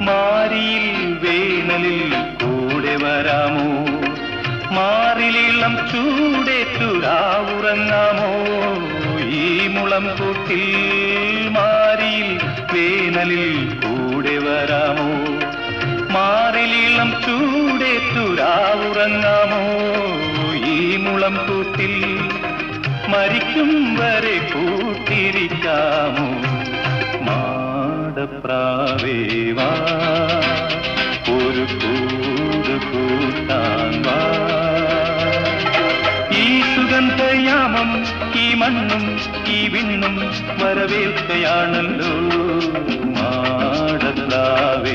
മാരിയിൽ വേനലിൽ കൂടെ വരാമോ മാറിലിളം ചൂടേറ്റുരാവുറങ്ങാമോ ഈ മുളം കൂട്ടിൽ മാരിയിൽ വേനലിൽ കൂടെ വരാമോ മാറിലിളം ചൂടേറ്റുരാവുറങ്ങാമോ ഈ മുളം കൂട്ടിൽ മരിക്കും വരെ കൂട്ടിരിക്കാമോ മാടപ്രാവേ വാ ഒരു കൂട് കൂട്ടാൻ വാ ഈ സുഗന്ധയാമം ഈ മണ്ണും ഈ വിണ്ണും വരവേൽക്കയാണല്ലോ മാടപ്രാവേ